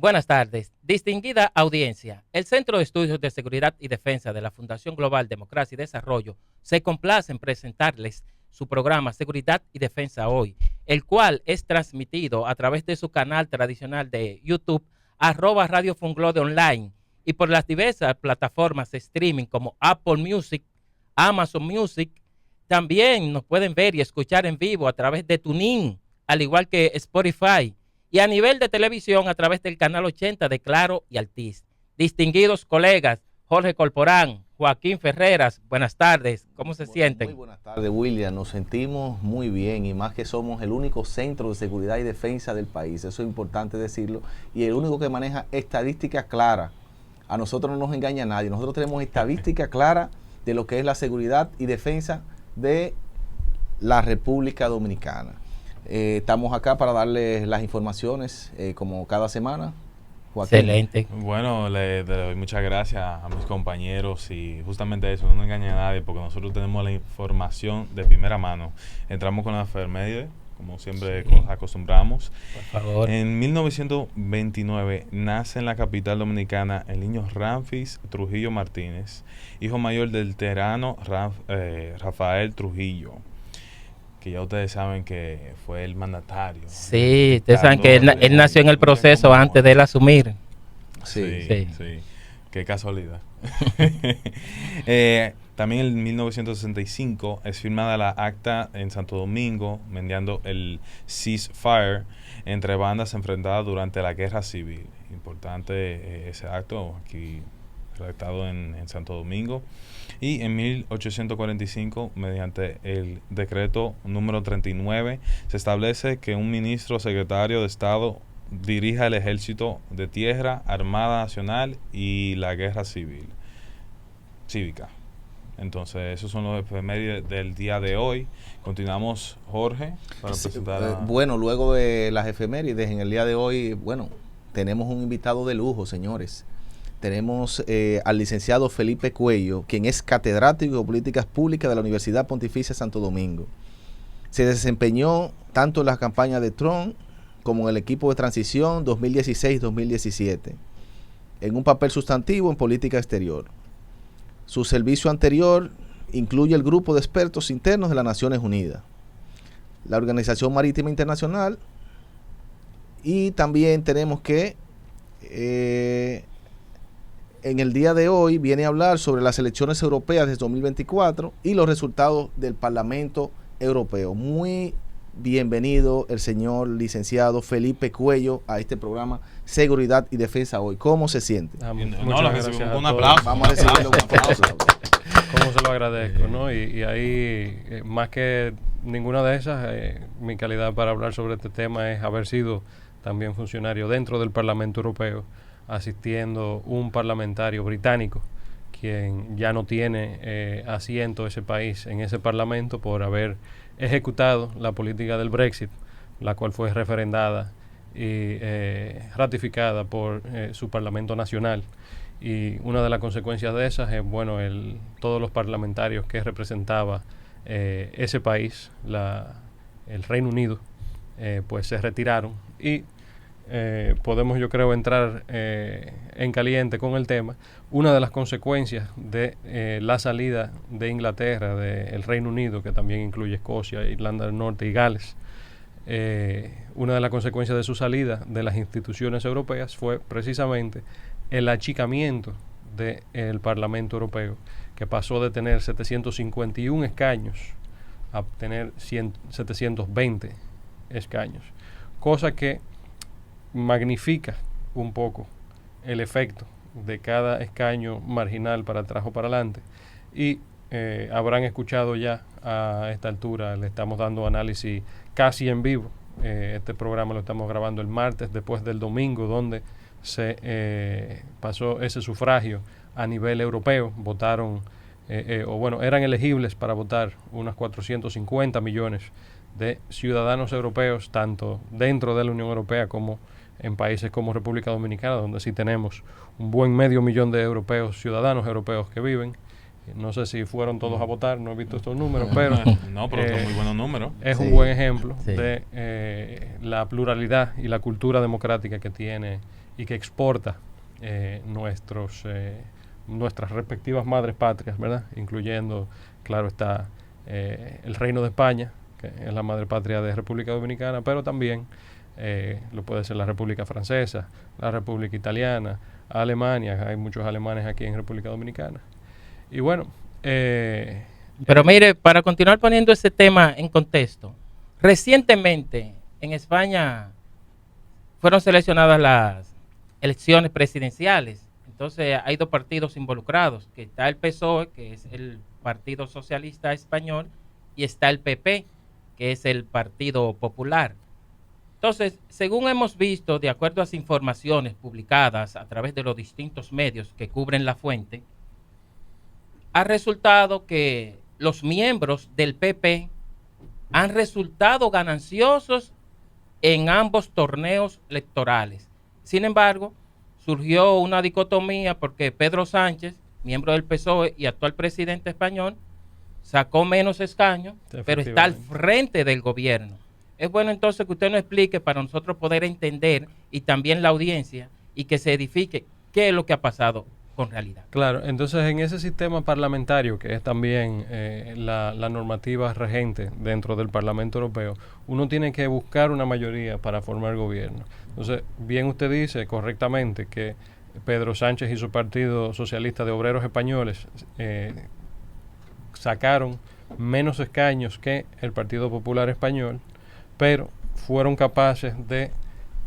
Buenas tardes, distinguida audiencia. El Centro de Estudios de Seguridad y Defensa de la Fundación Global Democracia y Desarrollo se complace en presentarles su programa Seguridad y Defensa Hoy, el cual es transmitido a través de su canal tradicional de YouTube, @Radio Funglode Online, y por las diversas plataformas de streaming como Apple Music, Amazon Music. También nos pueden ver y escuchar en vivo a través de TuneIn, al igual que Spotify, y a nivel de televisión a través del canal 80 de Claro y Altiz. Distinguidos colegas, Jorge Corporán, Joaquín Ferreras, buenas tardes, ¿cómo se sienten? Muy buenas tardes, William, nos sentimos muy bien y más que somos el único centro de seguridad y defensa del país, eso es importante decirlo, y el único que maneja estadísticas claras. A nosotros no nos engaña nadie, nosotros tenemos estadística clara de lo que es la seguridad y defensa de la República Dominicana. Estamos acá para darles las informaciones como cada semana. Joaquín. Excelente. Bueno, le doy muchas gracias a mis compañeros y justamente eso, no engaña a nadie porque nosotros tenemos la información de primera mano. Entramos con la efeméride, como siempre acostumbramos. Por favor. En 1929 nace en la capital dominicana el niño Ramfis Trujillo Martínez, hijo mayor del veterano Rafael Trujillo, que ya ustedes saben que fue el mandatario. Sí, ustedes saben que él nació en el proceso antes de él asumir. Sí. Qué casualidad. También en 1965 es firmada la acta en Santo Domingo, mediando el ceasefire entre bandas enfrentadas durante la guerra civil. Importante ese acto aquí redactado en Santo Domingo. Y en 1845, mediante el decreto número 39, se establece que un ministro o secretario de Estado dirija el ejército de tierra, Armada Nacional y la guerra cívica. Entonces, esos son los efemérides del día de hoy. Continuamos, Jorge, para presentar Bueno, luego de las efemérides, en el día de hoy, bueno, tenemos un invitado de lujo, señores. Tenemos al licenciado Felipe Cuello, quien es catedrático de Políticas Públicas de la Universidad Pontificia Santo Domingo. Se desempeñó tanto en las campañas de Trump como en el equipo de transición 2016-2017, en un papel sustantivo en política exterior. Su servicio anterior incluye el Grupo de Expertos Internos de las Naciones Unidas, la Organización Marítima Internacional, y también tenemos que en el día de hoy viene a hablar sobre las elecciones europeas de 2024 y los resultados del Parlamento Europeo. Muy bienvenido el señor licenciado Felipe Cuello a este programa Seguridad y Defensa Hoy. ¿Cómo se siente? Muchas gracias. Un aplauso. Vamos a recibirlo con un aplauso. Cómo se lo agradezco, ¿no? Y ahí, más que ninguna de esas, mi calidad para hablar sobre este tema es haber sido también funcionario dentro del Parlamento Europeo, asistiendo un parlamentario británico, quien ya no tiene asiento ese país en ese parlamento por haber ejecutado la política del Brexit, la cual fue referendada y ratificada por su Parlamento Nacional. Y una de las consecuencias de esas es, bueno, todos los parlamentarios que representaba ese país, el Reino Unido, pues se retiraron y podemos, yo creo, entrar en caliente con el tema. Una de las consecuencias de la salida de Inglaterra, del Reino Unido, que también incluye Escocia, Irlanda del Norte y Gales, una de las consecuencias de su salida de las instituciones europeas fue precisamente el achicamiento del Parlamento Europeo, que pasó de tener 751 escaños a tener 720 escaños, cosa que magnifica un poco el efecto de cada escaño marginal para atrás o para adelante. Y habrán escuchado ya a esta altura, le estamos dando análisis casi en vivo. Este programa lo estamos grabando el martes después del domingo, donde se pasó ese sufragio a nivel europeo. Votaron, eran elegibles para votar unos 450 millones de ciudadanos europeos, tanto dentro de la Unión Europea como en países como República Dominicana, donde sí tenemos un buen 500,000 de europeos, ciudadanos europeos que viven. No sé si fueron todos a votar, no he visto estos números, pero no, pero son muy buenos números. Es un buen ejemplo de la pluralidad y la cultura democrática que tiene y que exporta nuestras respectivas madres patrias, ¿verdad? Incluyendo, claro está, el Reino de España, que es la madre patria de República Dominicana, pero también lo puede ser la República Francesa, la República Italiana, Alemania, hay muchos alemanes aquí en República Dominicana. Y bueno, pero mire, para continuar poniendo ese tema en contexto, recientemente en España fueron seleccionadas las elecciones presidenciales. Entonces hay dos partidos involucrados, que está el PSOE, que es el Partido Socialista Español, y está el PP, que es el Partido Popular. Entonces, según hemos visto, de acuerdo a las informaciones publicadas a través de los distintos medios que cubren la fuente, ha resultado que los miembros del PP han resultado gananciosos en ambos torneos electorales. Sin embargo, surgió una dicotomía porque Pedro Sánchez, miembro del PSOE y actual presidente español, sacó menos escaños, pero está al frente del gobierno. Es bueno entonces que usted nos explique para nosotros poder entender, y también la audiencia, y que se edifique qué es lo que ha pasado con realidad. Claro, entonces en ese sistema parlamentario, que es también la normativa regente dentro del Parlamento Europeo, uno tiene que buscar una mayoría para formar gobierno. Entonces, bien usted dice correctamente que Pedro Sánchez y su Partido Socialista de Obreros Españoles sacaron menos escaños que el Partido Popular Español, pero fueron capaces de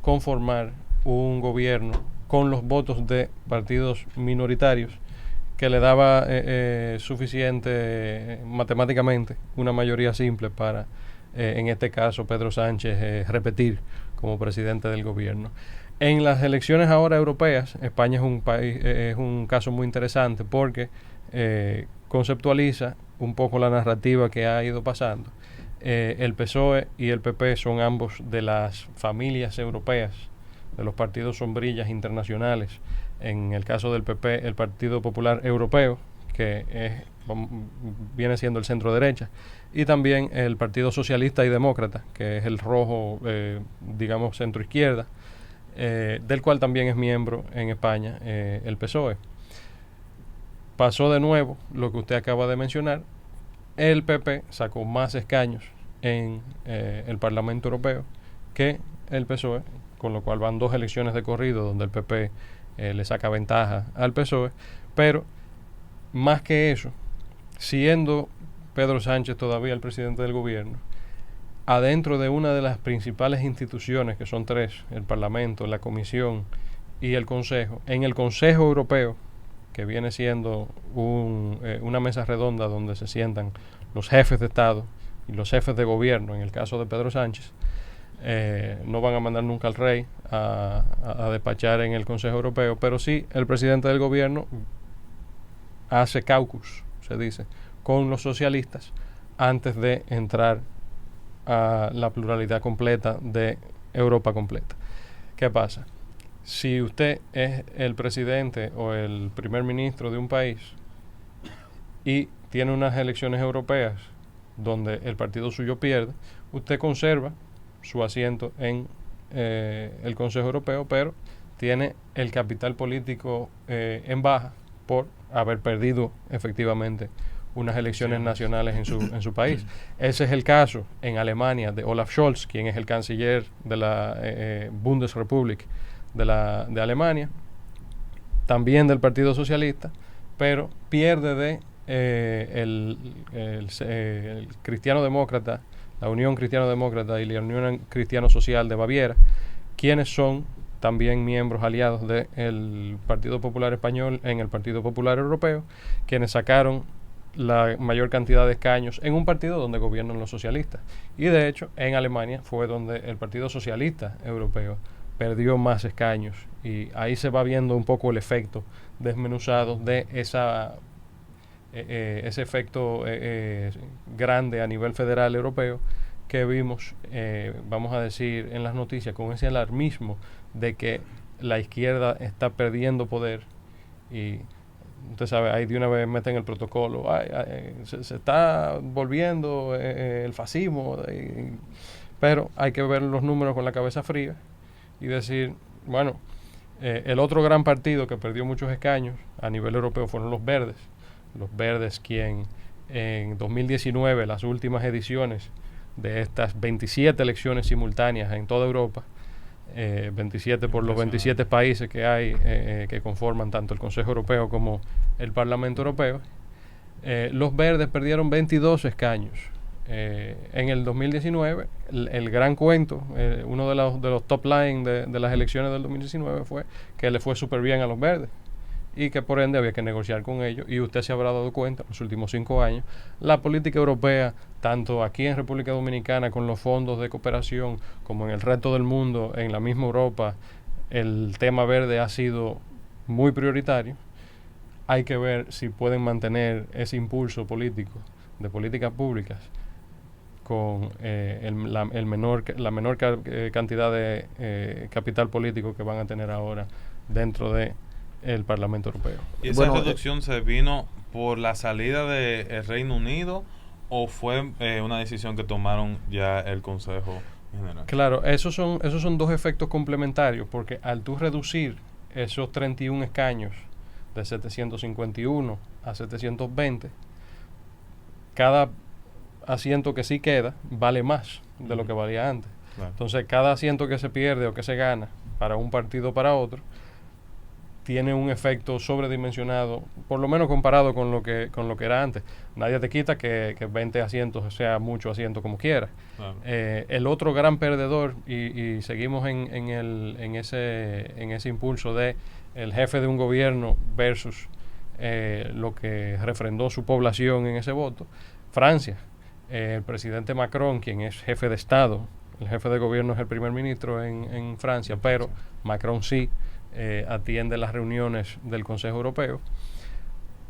conformar un gobierno con los votos de partidos minoritarios que le daba suficiente matemáticamente una mayoría simple para, en este caso, Pedro Sánchez repetir como presidente del gobierno. En las elecciones ahora europeas, España es un país, es un caso muy interesante porque conceptualiza un poco la narrativa que ha ido pasando. El PSOE y el PP son ambos de las familias europeas, de los partidos sombrillas internacionales. En el caso del PP, el Partido Popular Europeo, que viene siendo el centro derecha, y también el Partido Socialista y Demócrata, que es el rojo, digamos, centro izquierda, del cual también es miembro en España el PSOE. Pasó de nuevo lo que usted acaba de mencionar. El PP sacó más escaños en el Parlamento Europeo que el PSOE, con lo cual van dos elecciones de corrido donde el PP le saca ventaja al PSOE, pero más que eso, siendo Pedro Sánchez todavía el presidente del gobierno, adentro de una de las principales instituciones, que son tres, el Parlamento, la Comisión y el Consejo, en el Consejo Europeo, que viene siendo una mesa redonda donde se sientan los jefes de Estado y los jefes de gobierno, en el caso de Pedro Sánchez, no van a mandar nunca al rey a despachar en el Consejo Europeo, pero sí el presidente del gobierno hace caucus, se dice, con los socialistas antes de entrar a la pluralidad completa de Europa completa. ¿Qué pasa? Si usted es el presidente o el primer ministro de un país y tiene unas elecciones europeas donde el partido suyo pierde, usted conserva su asiento en el Consejo Europeo, pero tiene el capital político en baja por haber perdido efectivamente unas elecciones nacionales en su país. Ese es el caso en Alemania de Olaf Scholz, quien es el canciller de la Bundesrepublik de Alemania, también del Partido Socialista, pero pierde de el Cristiano Demócrata, la Unión Cristiano Demócrata y la Unión Cristiano Social de Baviera, quienes son también miembros aliados del Partido Popular Español en el Partido Popular Europeo, quienes sacaron la mayor cantidad de escaños en un partido donde gobiernan los socialistas. Y de hecho, en Alemania fue donde el Partido Socialista Europeo perdió más escaños, y ahí se va viendo un poco el efecto desmenuzado de ese efecto grande a nivel federal europeo que vimos, vamos a decir, en las noticias, con ese alarmismo de que la izquierda está perdiendo poder. Y usted sabe, ahí de una vez meten el protocolo, se está volviendo el fascismo, pero hay que ver los números con la cabeza fría y decir, bueno, El otro gran partido que perdió muchos escaños a nivel europeo fueron los Verdes. Los Verdes, quien en 2019, las últimas ediciones de estas 27 elecciones simultáneas en toda Europa, 27 por los 27 países que hay que conforman tanto el Consejo Europeo como el Parlamento Europeo, los Verdes perdieron 22 escaños. En el 2019, el gran cuento, uno de los top line de las elecciones del 2019 fue que le fue súper bien a los Verdes y que por ende había que negociar con ellos. Y usted se habrá dado cuenta en los últimos 5 años, la política europea, tanto aquí en República Dominicana con los fondos de cooperación, como en el resto del mundo, en la misma Europa, el tema verde ha sido muy prioritario. Hay que ver si pueden mantener ese impulso político de políticas públicas con la menor cantidad de capital político que van a tener ahora dentro de el Parlamento Europeo. ¿Y esa reducción se vino por la salida del Reino Unido o fue una decisión que tomaron ya el Consejo General? Claro, esos son dos efectos complementarios, porque al tú reducir esos 31 escaños de 751 a 720, cada asiento que sí queda vale más de lo que valía antes. Claro. Entonces, cada asiento que se pierde o que se gana para un partido o para otro tiene un efecto sobredimensionado, por lo menos comparado con lo que era antes. Nadie te quita que 20 asientos sea mucho asiento como quiera. Claro. El otro gran perdedor, y seguimos en ese impulso de el jefe de un gobierno versus lo que refrendó su población en ese voto, Francia. El presidente Macron, quien es jefe de Estado, el jefe de gobierno es el primer ministro en Francia, pero Macron sí atiende las reuniones del Consejo Europeo.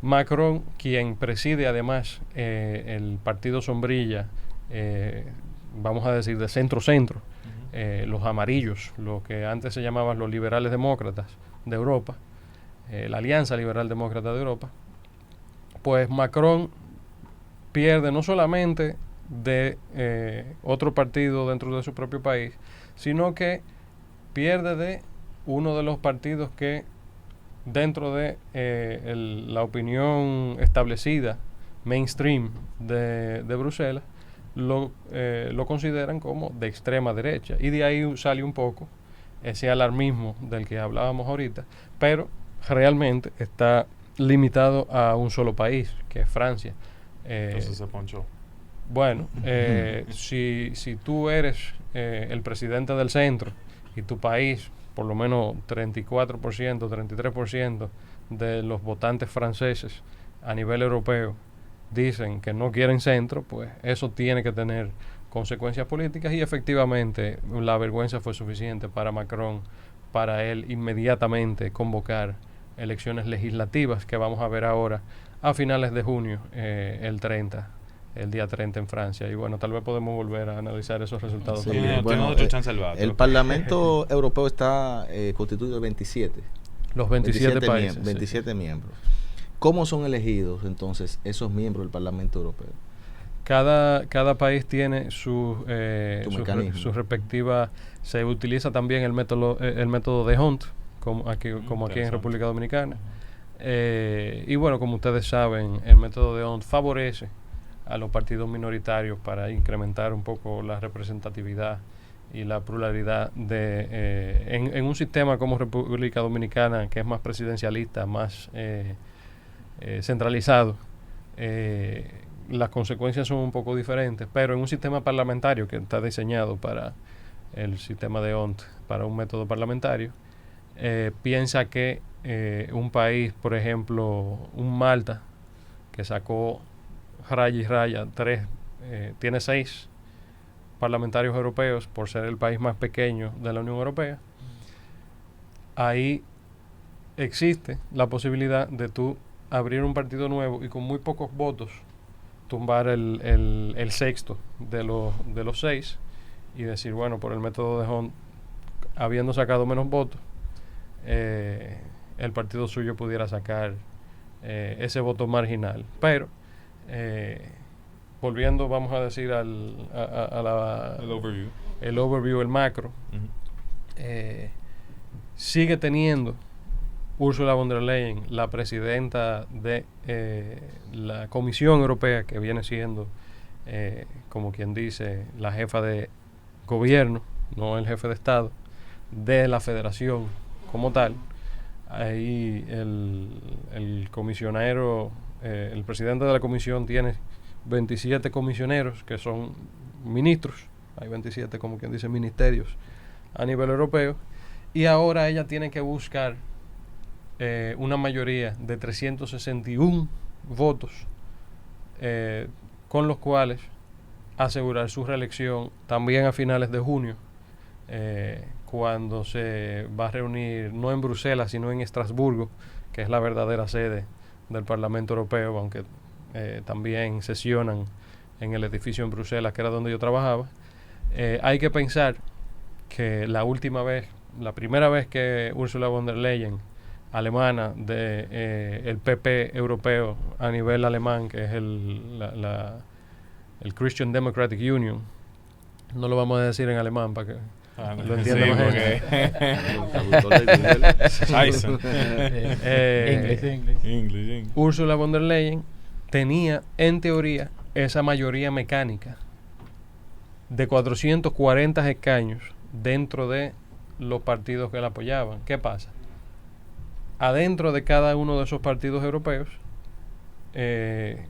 Macron, quien preside además el partido sombrilla, vamos a decir de centro-centro, los amarillos, lo que antes se llamaban los liberales demócratas de Europa, la Alianza Liberal Demócrata de Europa, pues Macron pierde no solamente de otro partido dentro de su propio país, sino que pierde de uno de los partidos que dentro de la opinión establecida mainstream de Bruselas lo consideran como de extrema derecha, y de ahí sale un poco ese alarmismo del que hablábamos ahorita, pero realmente está limitado a un solo país, que es Francia. Entonces se ponchó. Bueno, si tú eres el presidente del centro y tu país, por lo menos 34%, 33% de los votantes franceses a nivel europeo dicen que no quieren centro, pues eso tiene que tener consecuencias políticas, y efectivamente la vergüenza fue suficiente para Macron para él inmediatamente convocar elecciones legislativas que vamos a ver ahora a finales de junio, el día 30 en Francia. Y bueno, tal vez podemos volver a analizar esos resultados. Sí, bueno, el Parlamento Europeo está constituido de 27. Los 27 países. 27 miembros. ¿Cómo son elegidos entonces esos miembros del Parlamento Europeo? Cada país tiene su respectiva. Se utiliza también el método de Hunt, como aquí en República Dominicana. Y bueno, como ustedes saben, el método de Hunt favorece a los partidos minoritarios para incrementar un poco la representatividad y la pluralidad en un sistema como República Dominicana, que es más presidencialista, más centralizado. Las consecuencias son un poco diferentes, pero en un sistema parlamentario que está diseñado para el sistema de ONT, para un método parlamentario, piensa que un país, por ejemplo, un Malta, que sacó raya y raya, tiene 6 parlamentarios europeos por ser el país más pequeño de la Unión Europea. Ahí existe la posibilidad de tú abrir un partido nuevo y con muy pocos votos tumbar el sexto de los 6 y decir, bueno, por el método de Hunt, habiendo sacado menos votos, el partido suyo pudiera sacar ese voto marginal. Pero volviendo, vamos a decir, el overview, el macro, sigue teniendo Ursula von der Leyen, la presidenta de la Comisión Europea, que viene siendo, como quien dice, la jefa de gobierno, no el jefe de Estado, de la federación como tal. Ahí el comisionero, el presidente de la comisión tiene 27 comisioneros que son ministros, hay 27 como quien dice ministerios a nivel europeo, y ahora ella tiene que buscar una mayoría de 361 votos con los cuales asegurar su reelección también a finales de junio, cuando se va a reunir no en Bruselas sino en Estrasburgo, que es la verdadera sede del Parlamento Europeo, aunque también sesionan en el edificio en Bruselas, que era donde yo trabajaba. Hay que pensar que la primera vez que Ursula von der Leyen, alemana de el PP europeo a nivel alemán, que es el Christian Democratic Union, no lo vamos a decir en alemán para que lo entienda más gente. Ursula von der Leyen tenía en teoría esa mayoría mecánica de 440 escaños dentro de los partidos que la apoyaban. ¿Qué pasa? Adentro de cada uno de esos partidos europeos, en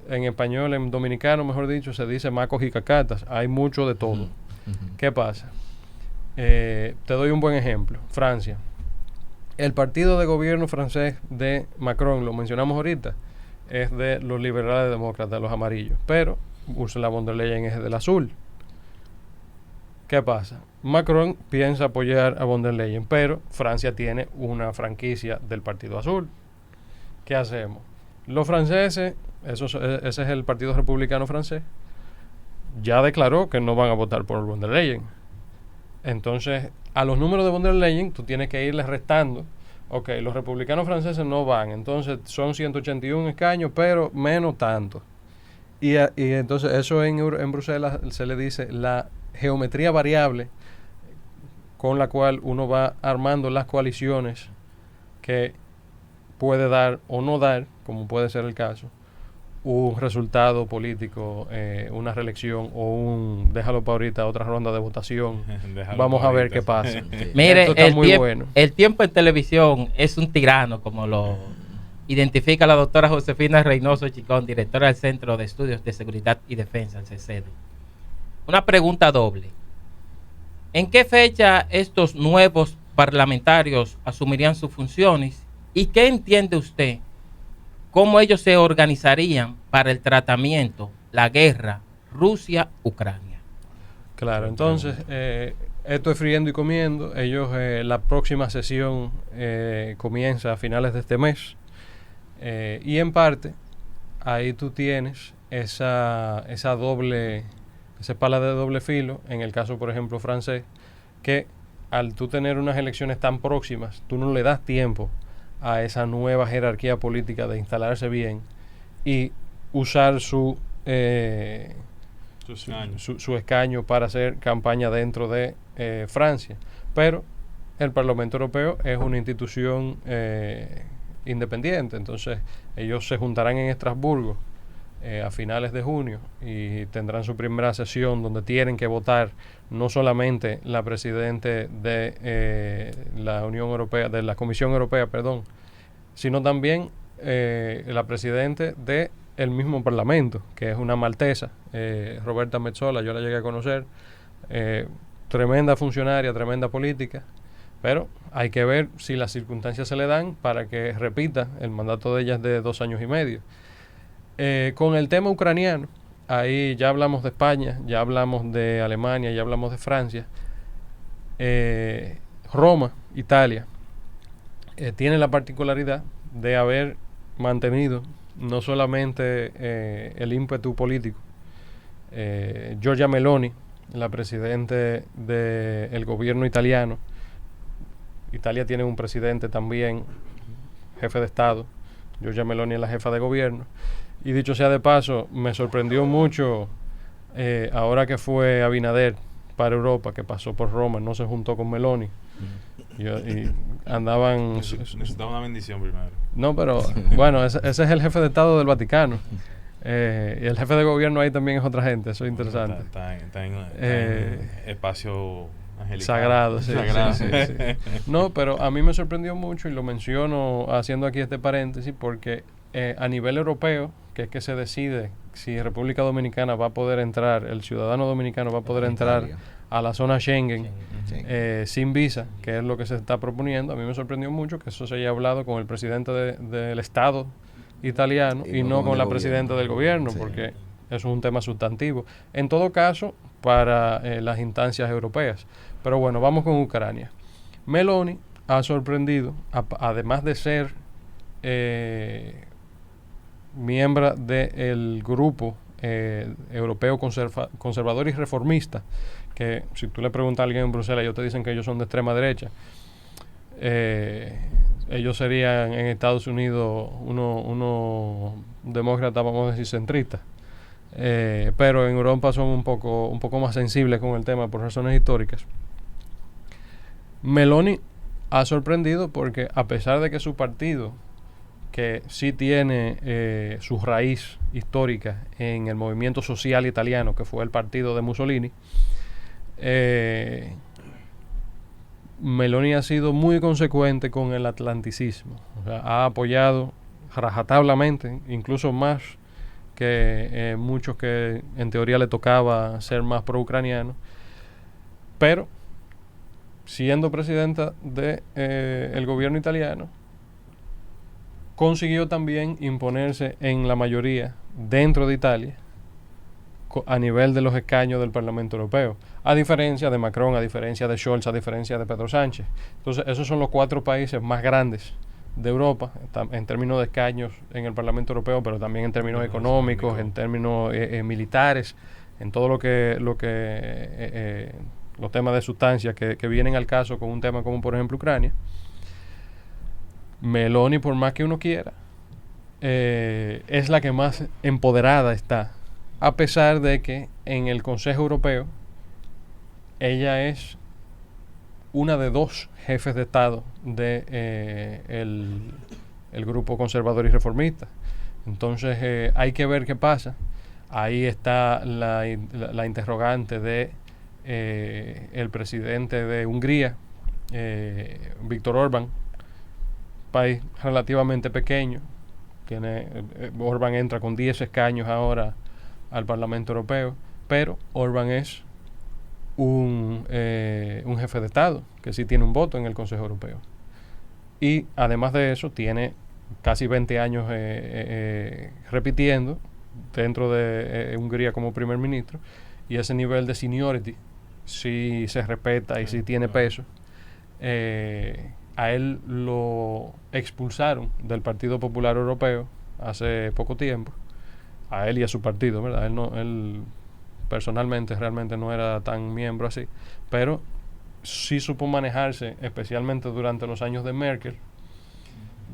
español, en dominicano, mejor dicho, se dice macos y cacatas. Hay mucho de todo. ¿Qué pasa? Te doy un buen ejemplo. Francia. El partido de gobierno francés de Macron, lo mencionamos ahorita, es de los liberales demócratas, los amarillos. Pero Ursula von der Leyen es del azul. ¿Qué pasa? Macron piensa apoyar a von der Leyen, pero Francia tiene una franquicia del Partido Azul. ¿Qué hacemos? Los franceses, ese es el Partido Republicano francés, ya declaró que no van a votar por von der Leyen. Entonces, a los números de von der Leyen, tú tienes que irles restando. Ok, los republicanos franceses no van, entonces son 181 escaños, pero menos tanto. Y entonces eso en Bruselas se le dice la geometría variable con la cual uno va armando las coaliciones que puede dar o no dar, como puede ser el caso, un resultado político, una reelección o déjalo para ahorita, otra ronda de votación. Vamos a ver qué pasa. Mire, el tiempo en televisión es un tirano, como lo identifica la doctora Josefina Reynoso Chicón, directora del Centro de Estudios de Seguridad y Defensa, el CECEDE. Una pregunta doble. ¿En qué fecha estos nuevos parlamentarios asumirían sus funciones? ¿Y qué entiende usted? ¿Cómo ellos se organizarían para el tratamiento, la guerra Rusia-Ucrania? Claro, entonces, esto es friendo y comiendo. Ellos, la próxima sesión comienza a finales de este mes. Y en parte, ahí tú tienes esa pala de doble filo, en el caso, por ejemplo, francés, que al tú tener unas elecciones tan próximas, tú no le das tiempo a esa nueva jerarquía política de instalarse bien y usar su escaño para hacer campaña dentro de Francia. Pero el Parlamento Europeo es una institución independiente, entonces ellos se juntarán en Estrasburgo a finales de junio y tendrán su primera sesión donde tienen que votar no solamente la presidente de la Unión Europea, de la Comisión Europea, perdón, sino también la presidente de el mismo Parlamento, que es una maltesa, Roberta Metsola. Yo la llegué a conocer, tremenda funcionaria, tremenda política, pero hay que ver si las circunstancias se le dan para que repita. El mandato de ella es de 2 años y medio. Con el tema ucraniano, ahí ya hablamos de España, ya hablamos de Alemania, ya hablamos de Francia. Roma, Italia, tiene la particularidad de haber mantenido no solamente el ímpetu político. Giorgia Meloni, la presidente del gobierno italiano. Italia tiene un presidente también, jefe de Estado. Giorgia Meloni es la jefa de gobierno. Y dicho sea de paso, me sorprendió mucho ahora que fue Abinader para Europa, que pasó por Roma, no se juntó con Meloni. Y andaban... Necesitaba una bendición primero. No, pero bueno, ese es el jefe de Estado del Vaticano. Y el jefe de gobierno ahí también es otra gente, eso es interesante. Está en espacio angelical. Sagrado, sí, Sagrado. sí. No, pero a mí me sorprendió mucho y lo menciono haciendo aquí este paréntesis porque a nivel europeo, que es que se decide si República Dominicana va a poder entrar, el ciudadano dominicano va a poder entrar a la zona Schengen sin visa, que es lo que se está proponiendo. A mí me sorprendió mucho que eso se haya hablado con el presidente del Estado italiano y no con la presidenta del gobierno, porque eso es un tema sustantivo. En todo caso, para las instancias europeas. Pero bueno, vamos con Ucrania. Meloni ha sorprendido, además de ser miembro del grupo europeo conservador y reformista, que si tú le preguntas a alguien en Bruselas, ellos te dicen que ellos son de extrema derecha. Ellos serían en Estados Unidos unos demócratas, vamos a decir, centristas. Pero en Europa son un poco más sensibles con el tema por razones históricas. Meloni ha sorprendido porque a pesar de que su partido, que sí tiene su raíz histórica en el movimiento social italiano, que fue el partido de Mussolini, Meloni ha sido muy consecuente con el atlanticismo. O sea, ha apoyado rajatablemente, incluso más que muchos que en teoría le tocaba ser más pro-ucranianos, pero siendo presidenta del gobierno italiano, consiguió también imponerse en la mayoría dentro de Italia a nivel de los escaños del Parlamento Europeo, a diferencia de Macron, a diferencia de Scholz, a diferencia de Pedro Sánchez. Entonces, esos son los 4 países más grandes de Europa en términos de escaños en el Parlamento Europeo, pero también en términos económicos, en términos militares, en todo los temas de sustancia que vienen al caso con un tema como por ejemplo Ucrania. Meloni, por más que uno quiera, es la que más empoderada está, a pesar de que en el Consejo Europeo ella es una de 2 jefes de Estado de el grupo conservador y reformista. Entonces hay que ver qué pasa. Ahí está la interrogante de el presidente de Hungría, Viktor Orbán, país relativamente pequeño. Orbán entra con 10 escaños ahora al Parlamento Europeo, pero Orbán es un jefe de Estado que sí tiene un voto en el Consejo Europeo. Y además de eso, tiene casi 20 años repitiendo dentro de Hungría como primer ministro, y ese nivel de seniority sí se respeta y sí tiene peso. A él lo expulsaron del Partido Popular Europeo hace poco tiempo, a él y a su partido, ¿verdad? Él personalmente realmente no era tan miembro así, pero sí supo manejarse, especialmente durante los años de Merkel,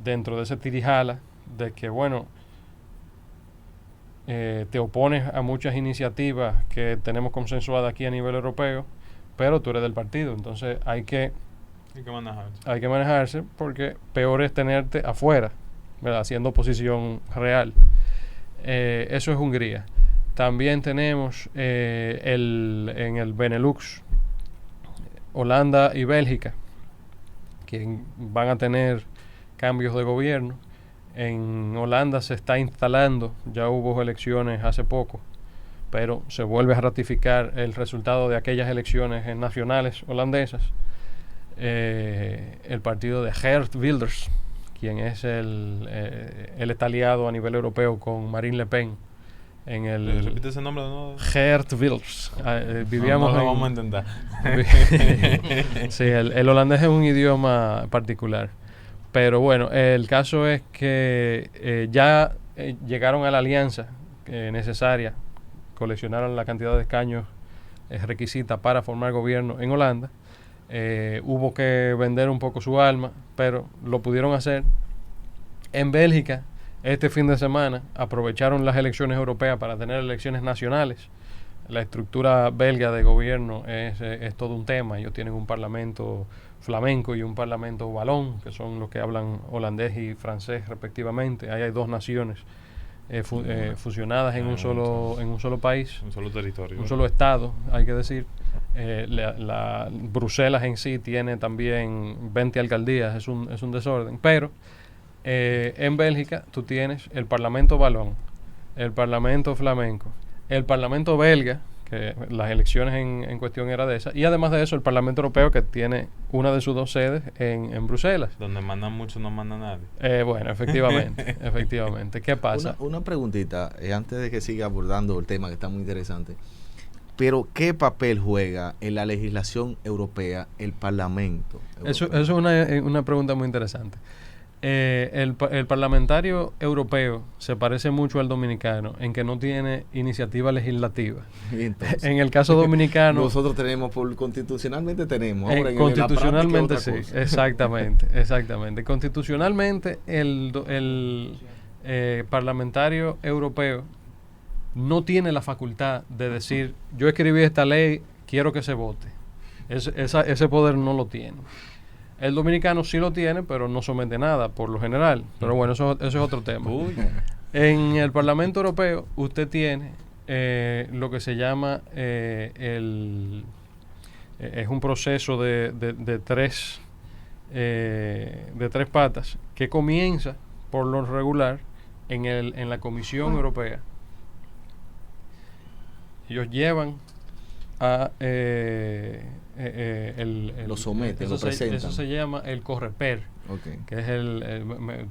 dentro de ese tirijala de que, bueno, te opones a muchas iniciativas que tenemos consensuadas aquí a nivel europeo, pero tú eres del partido, entonces hay que manejarse porque peor es tenerte afuera, ¿verdad? Haciendo oposición real. Eso es Hungría. También tenemos en el Benelux, Holanda y Bélgica, que van a tener cambios de gobierno. En Holanda se está instalando, ya hubo elecciones hace poco, pero se vuelve a ratificar el resultado de aquellas elecciones nacionales holandesas. El partido de Geert Wilders, quien es él está aliado a nivel europeo con Marine Le Pen. ¿Repite ese nombre de nuevo? Geert Wilders. Vivíamos no lo vamos a intentar. Sí, el holandés es un idioma particular. Pero bueno, el caso es que ya llegaron a la alianza necesaria, coleccionaron la cantidad de escaños requisita para formar gobierno en Holanda. Hubo que vender un poco su alma, pero lo pudieron hacer. En Bélgica, este fin de semana, aprovecharon las elecciones europeas para tener elecciones nacionales, La estructura belga de gobierno es todo un tema. Ellos tienen un parlamento flamenco y un parlamento valón, que son los que hablan holandés y francés respectivamente. Ahí hay dos naciones fusionadas en un solo país, un solo territorio, un solo estado, hay que decir. Bruselas en sí tiene también 20 alcaldías, es un desorden, pero en Bélgica tú tienes el Parlamento valón, el Parlamento flamenco, el Parlamento belga, que las elecciones en cuestión era de esa, y además de eso el Parlamento Europeo, que tiene una de sus dos sedes en Bruselas. Donde mandan mucho, no manda nadie. Bueno, efectivamente, efectivamente. ¿Qué pasa? Una preguntita, antes de que siga abordando el tema, que está muy interesante. Pero, ¿qué papel juega en la legislación europea el Parlamento europeo? Eso es una pregunta muy interesante. El parlamentario europeo se parece mucho al dominicano en que no tiene iniciativa legislativa. Entonces, en el caso dominicano... nosotros tenemos, constitucionalmente tenemos. Ahora constitucionalmente sí, exactamente. exactamente. Constitucionalmente el parlamentario europeo no tiene la facultad de decir, yo escribí esta ley, quiero que se vote. Ese poder no lo tiene. El dominicano sí lo tiene, pero no somete nada, por lo general. Pero bueno, eso es otro tema. En el Parlamento Europeo, usted tiene lo que se llama es un proceso de tres patas, que comienza, por lo regular, en la Comisión Europea. Ellos llevan a lo someten, lo presentan. Eso se llama el Coreper, okay. Que es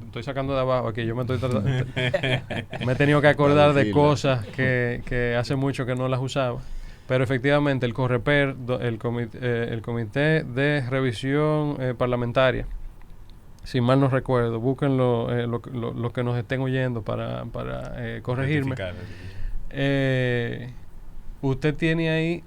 estoy sacando de abajo aquí, yo me he tenido que acordar de cosas que hace mucho que no las usaba, pero efectivamente el Coreper, el comité de revisión parlamentaria, si mal no recuerdo, búsquenlo los que nos estén oyendo para corregirme. Usted tiene ahí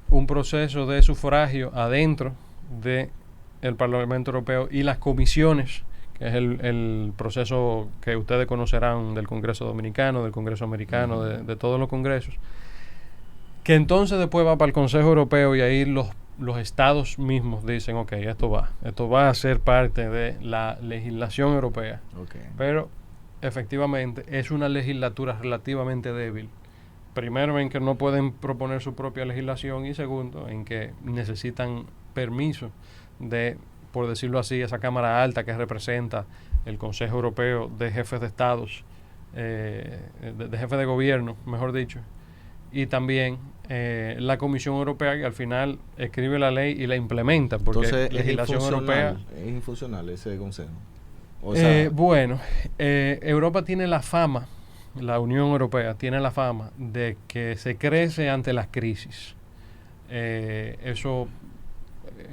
un proceso de sufragio adentro del Parlamento Europeo y las comisiones, que es el proceso que ustedes conocerán del Congreso Dominicano, del Congreso Americano, de todos los congresos, que entonces después va para el Consejo Europeo y ahí los estados mismos dicen, ok, esto va a ser parte de la legislación europea. Okay. Pero efectivamente es una legislatura relativamente débil. Primero, en que no pueden proponer su propia legislación, y segundo, en que necesitan permiso de, por decirlo así, esa Cámara Alta que representa el Consejo Europeo de jefes de estados, de jefes de gobierno, mejor dicho, y también la Comisión Europea, que al final escribe la ley y la implementa, porque entonces, legislación europea... ¿Es infuncional ese consejo? Europa tiene la fama, la Unión Europea tiene la fama de que se crece ante las crisis. Eso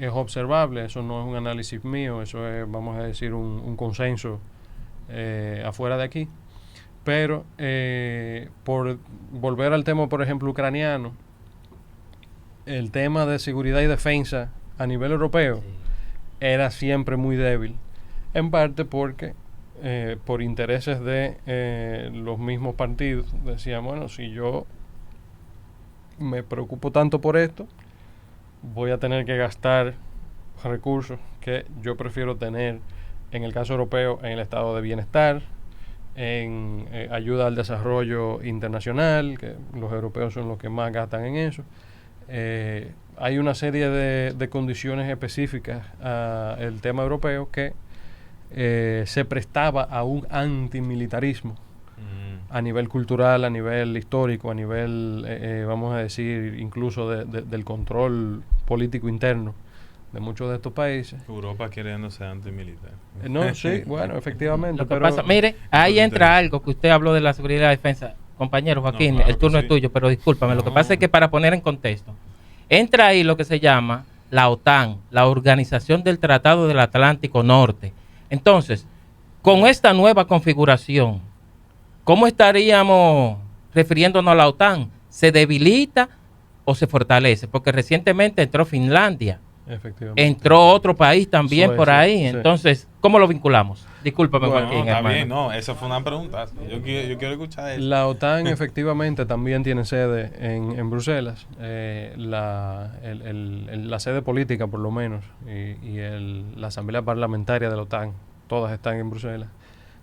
es observable, eso no es un análisis mío, eso es, vamos a decir, un consenso afuera de aquí. Pero por volver al tema, por ejemplo, ucraniano, el tema de seguridad y defensa a nivel europeo era siempre muy débil, en parte porque por intereses de los mismos partidos decían, bueno, si yo me preocupo tanto por esto, voy a tener que gastar recursos que yo prefiero tener, en el caso europeo, en el estado de bienestar, en ayuda al desarrollo internacional, que los europeos son los que más gastan en eso. Hay una serie de condiciones específicas al tema europeo que se prestaba a un antimilitarismo a nivel cultural, a nivel histórico, a nivel, vamos a decir, incluso del control político interno de muchos de estos países. Europa queriéndose antimilitar. No, sí, bueno, efectivamente. Lo que pasa, mire, ahí entra algo que usted habló de la seguridad y la defensa. Compañero Joaquín, el turno es tuyo, pero discúlpame, lo que pasa es que para poner en contexto, entra ahí lo que se llama la OTAN, la Organización del Tratado del Atlántico Norte. Entonces, con esta nueva configuración, ¿cómo estaríamos refiriéndonos a la OTAN? ¿Se debilita o se fortalece? Porque recientemente entró Finlandia Efectivamente. Entró otro país también por Suecia, ahí. sí. Entonces, ¿cómo lo vinculamos? Discúlpame, Bueno, Joaquín, está hermano. bien, no, esa fue una pregunta. Yo quiero escuchar eso. La OTAN efectivamente también tiene sede en Bruselas. La sede política, por lo menos, la Asamblea Parlamentaria de la OTAN, todas están en Bruselas.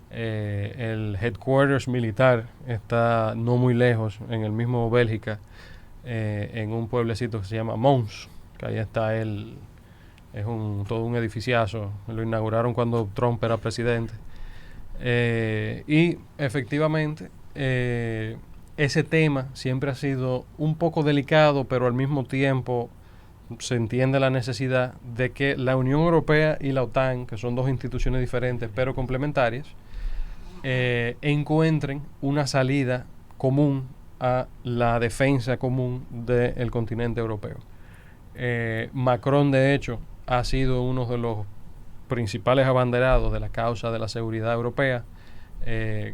El headquarters militar está no muy lejos, en el mismo Bélgica, en un pueblecito que se llama Mons, que ahí está todo un edificiazo. Lo inauguraron cuando Trump era presidente. Y efectivamente, ese tema siempre ha sido un poco delicado, pero al mismo tiempo se entiende la necesidad de que la Unión Europea y la OTAN, que son dos instituciones diferentes pero complementarias, encuentren una salida común a la defensa común del continente europeo. Macron, de hecho, ha sido uno de los principales abanderados de la causa de la seguridad europea, se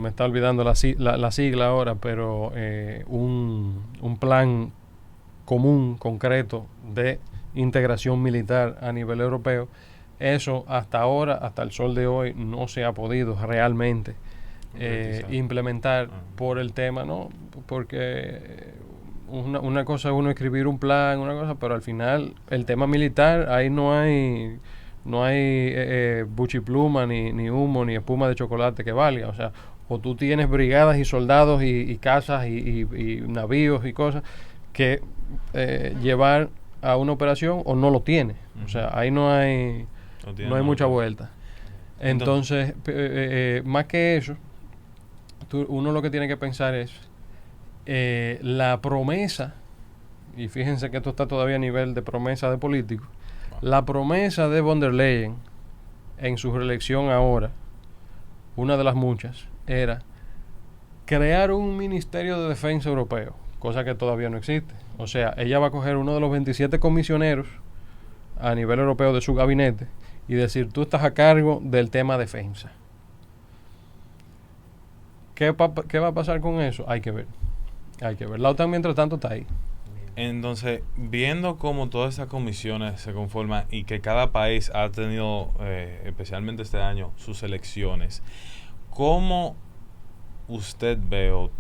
me está olvidando la sigla ahora, pero un plan común, concreto, de integración militar a nivel europeo. Eso hasta ahora, hasta el sol de hoy, no se ha podido realmente implementar por el tema, ¿no? Porque una cosa es uno escribir un plan, una cosa, pero al final el tema militar, ahí no hay buchipluma, ni humo, ni espuma de chocolate que valga. O sea, o tú tienes brigadas y soldados y casas y navíos y cosas que llevar a una operación, o no lo tienes. O sea, ahí no hay mucha vuelta. Entonces, más que eso, uno lo que tiene que pensar es la promesa, y fíjense que esto está todavía a nivel de promesa de políticos, la promesa de von der Leyen en su reelección ahora, una de las muchas, era crear un Ministerio de Defensa Europeo, cosa que todavía no existe. O sea, ella va a coger uno de los 27 comisioneros a nivel europeo de su gabinete y decir, tú estás a cargo del tema defensa. ¿Qué va a pasar con eso? Hay que ver. La OTAN, mientras tanto, está ahí. Entonces, viendo cómo todas esas comisiones se conforman y que cada país ha tenido, especialmente este año, sus elecciones, ¿cómo usted ve o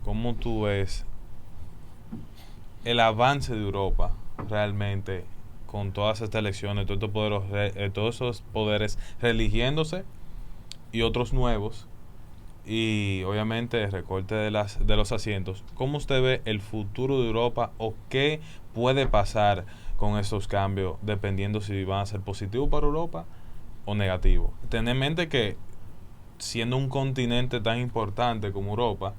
cómo tú ves el avance de Europa realmente con todas estas elecciones, todos esos poderes religiéndose y otros nuevos? Y obviamente el recorte de los asientos. ¿Cómo usted ve el futuro de Europa o qué puede pasar con esos cambios dependiendo si van a ser positivos para Europa o negativos? Ten en mente que siendo un continente tan importante como Europa,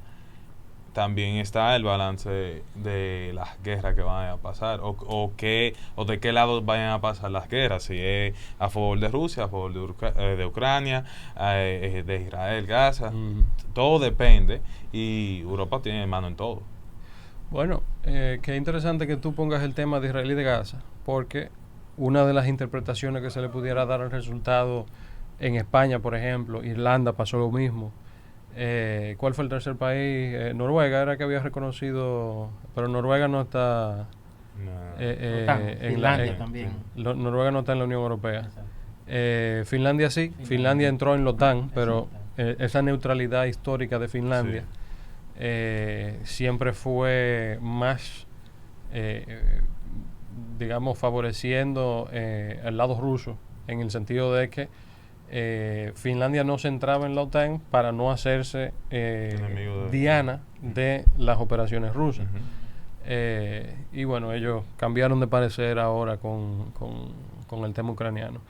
también está el balance de las guerras que van a pasar o de qué lado vayan a pasar las guerras, si es a favor de Rusia, a favor de Ucrania, de Israel, Gaza. Todo depende y Europa tiene mano en todo. Bueno, qué interesante que tú pongas el tema de Israel y de Gaza, porque una de las interpretaciones que se le pudiera dar al resultado en España, por ejemplo, Irlanda pasó lo mismo. ¿Cuál fue el tercer país? Noruega era que había reconocido, pero Noruega no está Finlandia también. Noruega no está en la Unión Europea. Finlandia sí, Finlandia entró en la OTAN, pero esa neutralidad histórica de Finlandia siempre fue más, digamos, favoreciendo el lado ruso, en el sentido de que Finlandia no se entraba en la OTAN para no hacerse diana de las operaciones rusas. Y bueno, ellos cambiaron de parecer ahora con el tema ucraniano.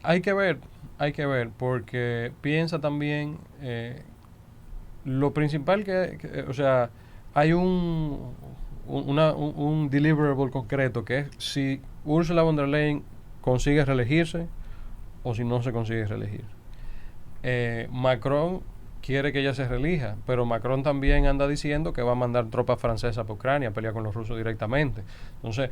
Hay que ver, porque piensa también lo principal o sea, hay un deliverable concreto, que es si Ursula von der Leyen consigue reelegirse o si no se consigue reelegir. Macron quiere que ella se reelija, pero Macron también anda diciendo que va a mandar tropas francesas para Ucrania a pelear con los rusos directamente. Entonces,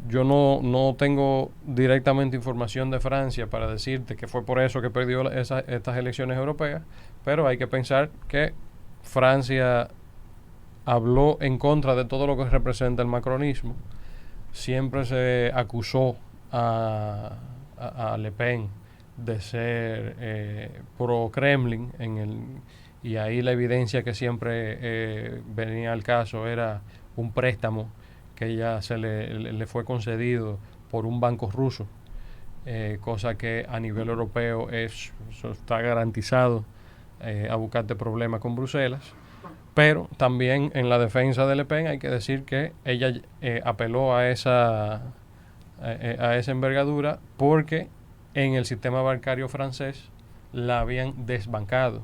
yo no tengo directamente información de Francia para decirte que fue por eso que perdió estas elecciones europeas, pero hay que pensar que Francia habló en contra de todo lo que representa el macronismo. Siempre se acusó a Le Pen de ser pro-Kremlin, y ahí la evidencia que siempre venía al caso era un préstamo que ella le fue concedido por un banco ruso, cosa que a nivel europeo eso está garantizado a buscarte problemas con Bruselas. Pero también en la defensa de Le Pen hay que decir que ella apeló a esa envergadura porque en el sistema bancario francés la habían desbancado,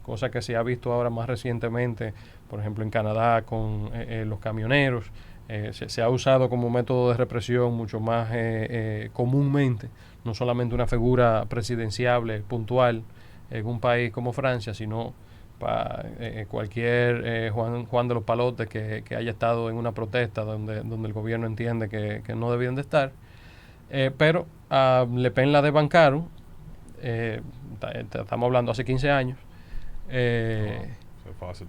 cosa que se ha visto ahora más recientemente, por ejemplo en Canadá con los camioneros. Se ha usado como método de represión mucho más comúnmente, no solamente una figura presidenciable puntual en un país como Francia, sino para cualquier Juan de los Palotes que haya estado en una protesta donde el gobierno entiende que no debían de estar. Pero a Le Pen la desbancaron, estamos hablando hace 15 años,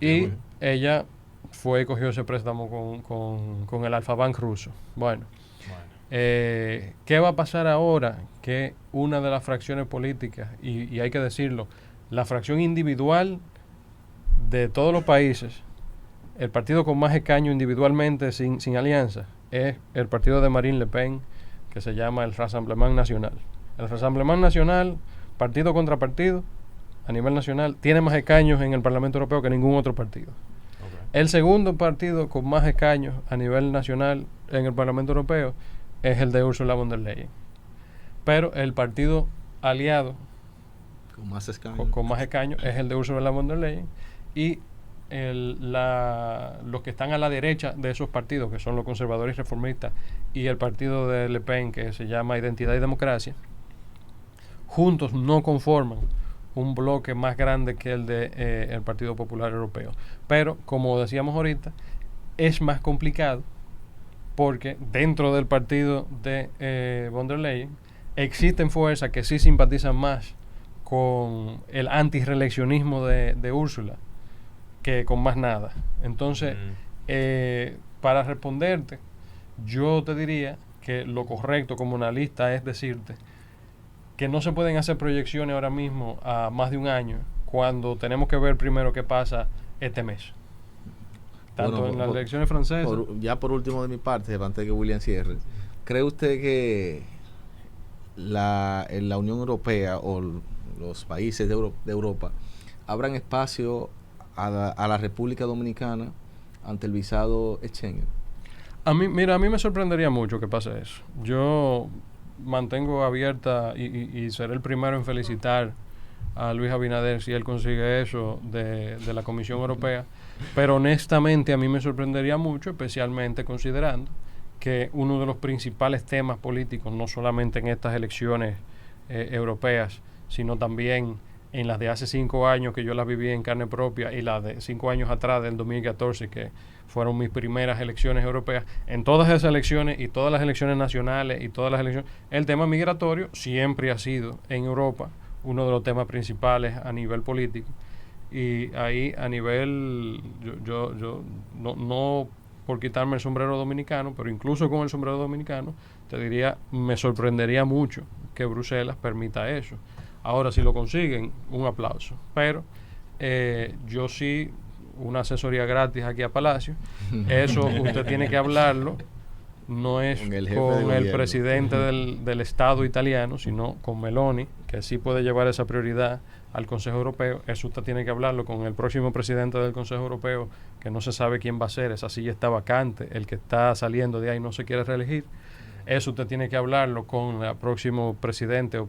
y ella fue y cogió ese préstamo con el Alfa Bank ruso. Bueno. ¿Qué va a pasar ahora? Que una de las fracciones políticas, y hay que decirlo, la fracción individual de todos los países, el partido con más escaños individualmente sin alianza, es el partido de Marine Le Pen, que se llama el Rassemblement National. El Rassemblement National, partido contra partido, a nivel nacional, tiene más escaños en el Parlamento Europeo que ningún otro partido. El segundo partido con más escaños a nivel nacional en el Parlamento Europeo es el de Ursula von der Leyen. Pero el partido aliado con más escaños es el de Ursula von der Leyen, y los que están a la derecha de esos partidos, que son los conservadores y reformistas, y el partido de Le Pen, que se llama Identidad y Democracia, juntos no conforman un bloque más grande que el de el Partido Popular Europeo. Pero, como decíamos ahorita, es más complicado porque dentro del partido de von der Leyen existen fuerzas que sí simpatizan más con el antirreeleccionismo de Úrsula que con más nada. Entonces, para responderte, yo te diría que lo correcto como analista es decirte que no se pueden hacer proyecciones ahora mismo a más de un año, cuando tenemos que ver primero qué pasa este mes. Tanto en las elecciones francesas. Ya por último de mi parte, antes de que William cierre, ¿cree usted que en la Unión Europea o los países de Europa abran espacio a la República Dominicana ante el visado Schengen? A mí me sorprendería mucho que pase eso. Yo mantengo abierta y seré el primero en felicitar a Luis Abinader si él consigue eso de la Comisión Europea, pero honestamente a mí me sorprendería mucho, especialmente considerando que uno de los principales temas políticos, no solamente en estas elecciones europeas, sino también en las de hace 5 años que yo las viví en carne propia, y las de 5 años atrás, del 2014, que fueron mis primeras elecciones europeas. En todas esas elecciones y todas las elecciones nacionales y todas las elecciones, el tema migratorio siempre ha sido en Europa uno de los temas principales a nivel político. Y ahí a nivel, yo no por quitarme el sombrero dominicano, pero incluso con el sombrero dominicano, te diría, me sorprendería mucho que Bruselas permita eso. Ahora, si lo consiguen, un aplauso. Pero yo sí, una asesoría gratis aquí a Palacio, eso usted tiene que hablarlo, no es con el presidente del Estado italiano, sino con Meloni, que sí puede llevar esa prioridad al Consejo Europeo. Eso usted tiene que hablarlo con el próximo presidente del Consejo Europeo, que no se sabe quién va a ser, esa silla está vacante, el que está saliendo de ahí no se quiere reelegir. Eso usted tiene que hablarlo con el próximo presidente, o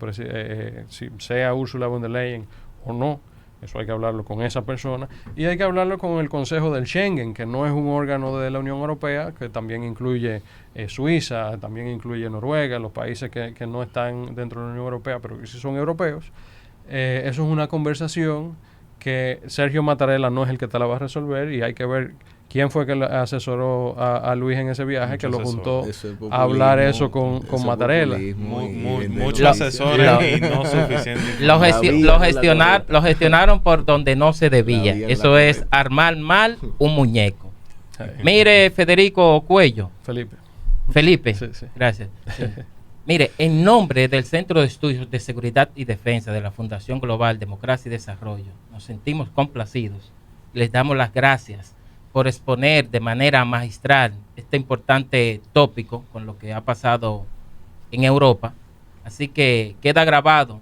si sea Ursula von der Leyen o no. Eso hay que hablarlo con esa persona. Y hay que hablarlo con el Consejo del Schengen, que no es un órgano de la Unión Europea, que también incluye Suiza, también incluye Noruega, los países que no están dentro de la Unión Europea, pero que sí son europeos. Eso es una conversación que Sergio Mattarella no es el que te la va a resolver, y hay que ver quién fue que le asesoró a Luis en ese viaje, que lo juntó a hablar eso con Mattarella. Muchos asesores y no suficiente. Lo gestionaron por donde no se debía. Eso es armar mal un muñeco. Mire, Federico Cuello. Felipe. Sí. Gracias. Sí. Mire, en nombre del Centro de Estudios de Seguridad y Defensa de la Fundación Global Democracia y Desarrollo, nos sentimos complacidos. Les damos las gracias por exponer de manera magistral este importante tópico con lo que ha pasado en Europa. Así que queda grabado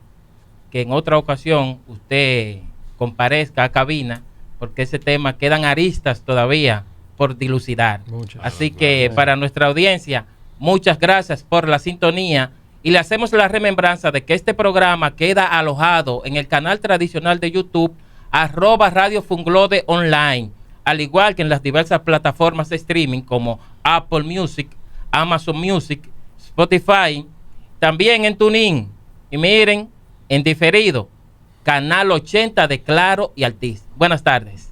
que en otra ocasión usted comparezca a cabina, porque ese tema quedan aristas todavía por dilucidar. Así que para nuestra audiencia, muchas gracias por la sintonía y le hacemos la remembranza de que este programa queda alojado en el canal tradicional de YouTube @Radio Funglode Online, al igual que en las diversas plataformas de streaming como Apple Music, Amazon Music, Spotify, también en TuneIn. Y miren, en diferido, canal 80 de Claro y Altiz. Buenas tardes.